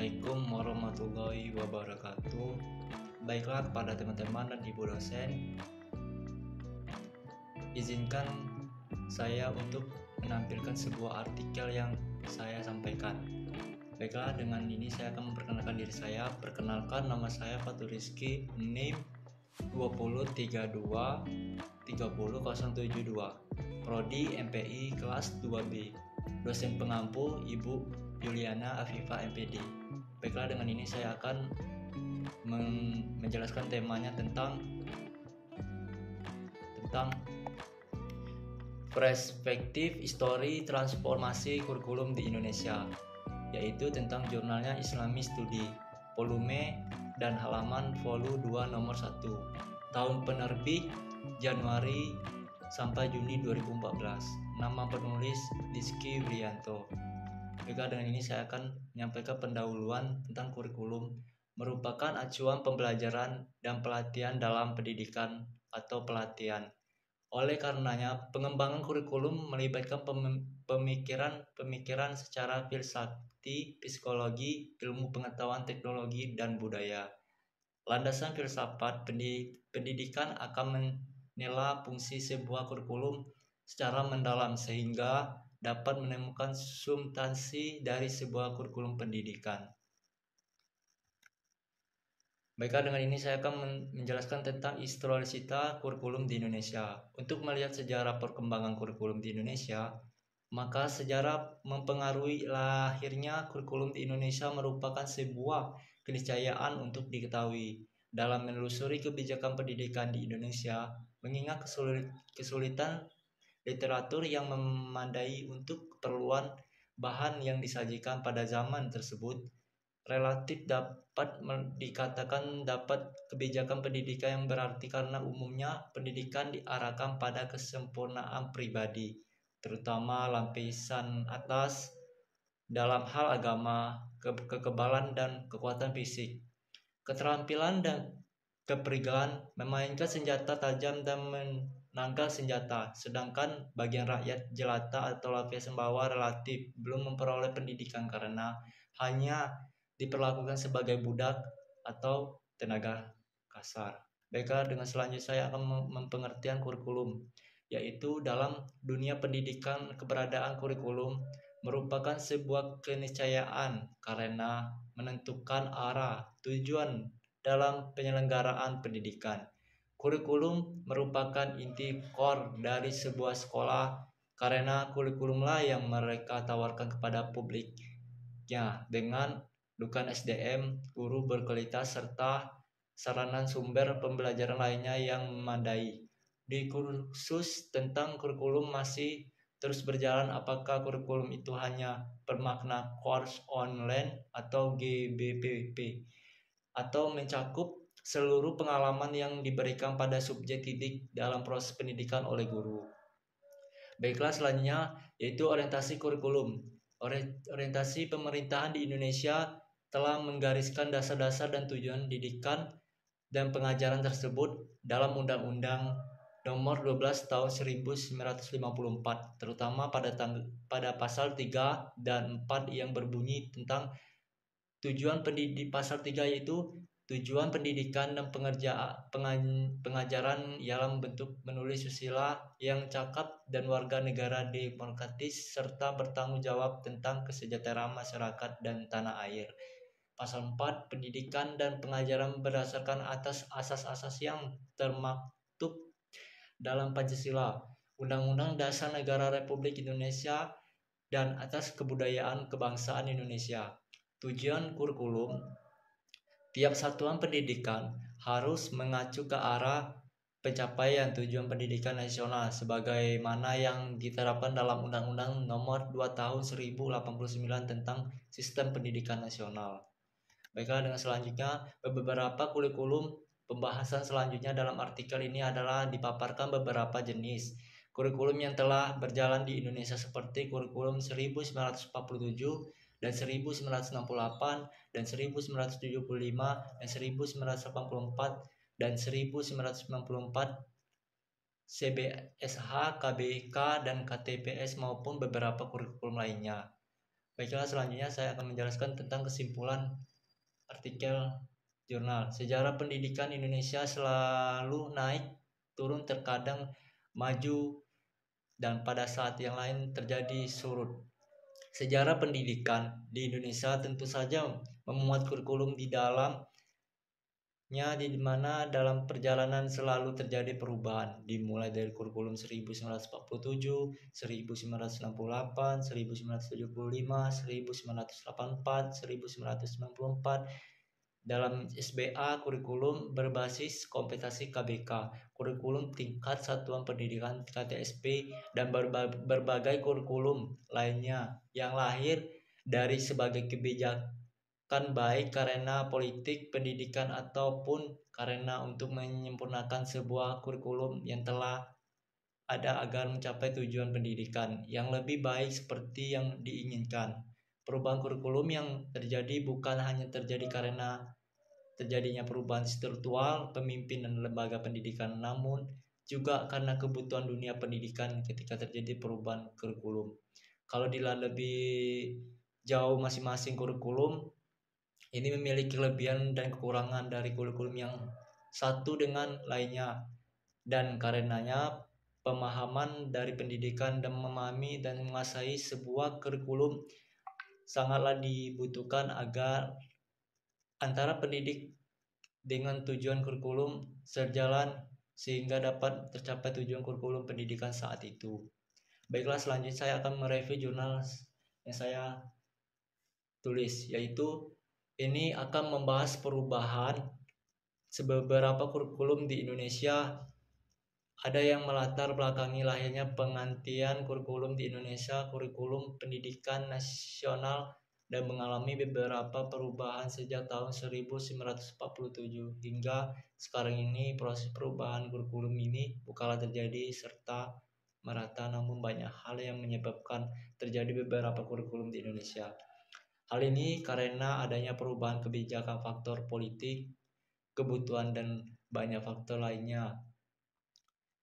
Assalamualaikum warahmatullahi wabarakatuh. Baiklah, kepada teman-teman dan ibu dosen, izinkan saya untuk menampilkan sebuah artikel yang saya sampaikan. Baiklah, dengan ini saya akan memperkenalkan diri saya. Perkenalkan, nama saya Fatur Rizky, NIM 2032 30072, Prodi MPI kelas 2B. Dosen pengampu Ibu Juliana Afifah MPD. Baiklah, dengan ini saya akan menjelaskan temanya tentang perspektif histori transformasi kurikulum di Indonesia, yaitu tentang jurnalnya Islami Studi, volume dan halaman volume 2 nomor 1. Tahun penerbit Januari sampai Juni 2014. Nama penulis Rizky Wilianto. Juga dengan ini saya akan menyampaikan pendahuluan tentang kurikulum, merupakan acuan pembelajaran dan pelatihan dalam pendidikan atau pelatihan. Oleh karenanya, pengembangan kurikulum melibatkan pemikiran secara filsafati, psikologi, ilmu pengetahuan, teknologi, dan budaya. Landasan filsafat pendidikan akan menilai fungsi sebuah kurikulum secara mendalam sehingga dapat menemukan substansi dari sebuah kurikulum pendidikan. Baiklah, dengan ini saya akan menjelaskan tentang historisitas kurikulum di Indonesia. Untuk melihat sejarah perkembangan kurikulum di Indonesia, maka sejarah mempengaruhi lahirnya kurikulum di Indonesia merupakan sebuah keniscayaan untuk diketahui. Dalam menelusuri kebijakan pendidikan di Indonesia, mengingat kesulitan literatur yang memadai untuk keperluan bahan yang disajikan pada zaman tersebut, relatif dapat dikatakan dapat kebijakan pendidikan yang berarti karena umumnya pendidikan diarahkan pada kesempurnaan pribadi, terutama lapisan atas dalam hal agama, kekebalan dan kekuatan fisik, keterampilan dan kepribadian, memainkan senjata tajam dan menangkal senjata, sedangkan bagian rakyat jelata atau lapisan bawah relatif belum memperoleh pendidikan karena hanya diperlakukan sebagai budak atau tenaga kasar. Baiklah, dengan selanjutnya saya akan mempengertian kurikulum, yaitu dalam dunia pendidikan keberadaan kurikulum merupakan sebuah keniscayaan karena menentukan arah tujuan dalam penyelenggaraan pendidikan. Kurikulum merupakan inti core dari sebuah sekolah karena kurikulumlah yang mereka tawarkan kepada publiknya dengan dukungan SDM, guru berkualitas, serta sarana sumber pembelajaran lainnya yang memadai. Di kursus tentang kurikulum masih terus berjalan, apakah kurikulum itu hanya bermakna course online atau GBPP, atau mencakup seluruh pengalaman yang diberikan pada subjek didik dalam proses pendidikan oleh guru. Baiklah, selanjutnya yaitu orientasi kurikulum. Orientasi pemerintahan di Indonesia telah menggariskan dasar-dasar dan tujuan didikan dan pengajaran tersebut dalam Undang-Undang Nomor 12 Tahun 1954, terutama pada pasal 3 dan 4 yang berbunyi tentang tujuan pendidik. Pasal 3 yaitu tujuan pendidikan dan pengajaran dalam bentuk menulis susila yang cakap dan warga negara demokratis serta bertanggung jawab tentang kesejahteraan masyarakat dan tanah air. Pasal 4, pendidikan dan pengajaran berdasarkan atas asas-asas yang termaktub dalam Pancasila, Undang-Undang Dasar Negara Republik Indonesia, dan atas kebudayaan kebangsaan Indonesia. Tujuan kurikulum tiap satuan pendidikan harus mengacu ke arah pencapaian tujuan pendidikan nasional sebagaimana yang diterapkan dalam Undang-Undang Nomor 2 Tahun 1089 tentang Sistem Pendidikan Nasional. Baiklah, dengan selanjutnya beberapa kurikulum. Pembahasan selanjutnya dalam artikel ini adalah dipaparkan beberapa jenis kurikulum yang telah berjalan di Indonesia seperti kurikulum 1947 dan 1968 dan 1975 dan 1984 dan 1994 CBSH, KBK, dan KTPS maupun beberapa kurikulum lainnya. Baiklah, selanjutnya saya akan menjelaskan tentang kesimpulan artikel jurnal. Sejarah pendidikan Indonesia selalu naik turun, terkadang maju, dan pada saat yang lain terjadi surut. Sejarah pendidikan di Indonesia tentu saja memuat kurikulum di dalamnya, di mana dalam perjalanan selalu terjadi perubahan, dimulai dari kurikulum 1947, 1968, 1975, 1984, 1994. Dalam SBA, kurikulum berbasis kompetensi KBK, kurikulum tingkat satuan pendidikan KTSP, dan berbagai kurikulum lainnya yang lahir dari sebagai kebijakan baik karena politik pendidikan ataupun karena untuk menyempurnakan sebuah kurikulum yang telah ada agar mencapai tujuan pendidikan yang lebih baik seperti yang diinginkan. Perubahan kurikulum yang terjadi bukan hanya terjadi karena terjadinya perubahan struktural pemimpin dan lembaga pendidikan, namun juga karena kebutuhan dunia pendidikan ketika terjadi perubahan kurikulum. Kalau dilihat lebih jauh, masing-masing kurikulum ini memiliki kelebihan dan kekurangan dari kurikulum yang satu dengan lainnya, dan karenanya pemahaman dari pendidikan dan memahami dan menguasai sebuah kurikulum sangatlah dibutuhkan agar antara pendidik dengan tujuan kurikulum sejalan sehingga dapat tercapai tujuan kurikulum pendidikan saat itu. Baiklah, selanjutnya saya akan mereview jurnal yang saya tulis, yaitu ini akan membahas perubahan beberapa kurikulum di Indonesia. Ada yang melatar belakangi lahirnya penggantian kurikulum di Indonesia, kurikulum pendidikan nasional, dan mengalami beberapa perubahan sejak tahun 1947 hingga sekarang ini. Proses perubahan kurikulum ini bukanlah terjadi serta merata, namun banyak hal yang menyebabkan terjadi beberapa kurikulum di Indonesia. Hal ini karena adanya perubahan kebijakan, faktor politik, kebutuhan, dan banyak faktor lainnya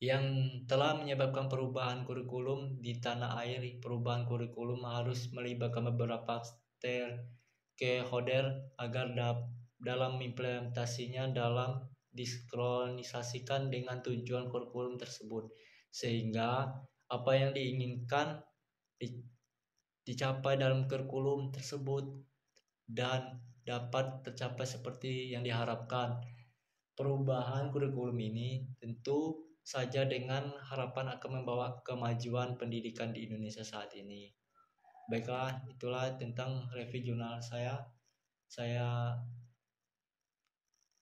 yang telah menyebabkan perubahan kurikulum di tanah air. Perubahan kurikulum harus melibatkan beberapa stakeholder agar dalam implementasinya dalam diskronisasikan dengan tujuan kurikulum tersebut, sehingga apa yang diinginkan dicapai dalam kurikulum tersebut dan dapat tercapai seperti yang diharapkan. Perubahan kurikulum ini tentu saja dengan harapan akan membawa kemajuan pendidikan di Indonesia saat ini. Baiklah, itulah tentang review jurnal saya. Saya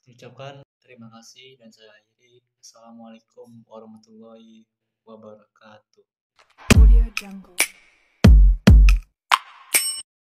ucapkan terima kasih dan saya akhiri. Assalamualaikum warahmatullahi wabarakatuh. Audio Jungle.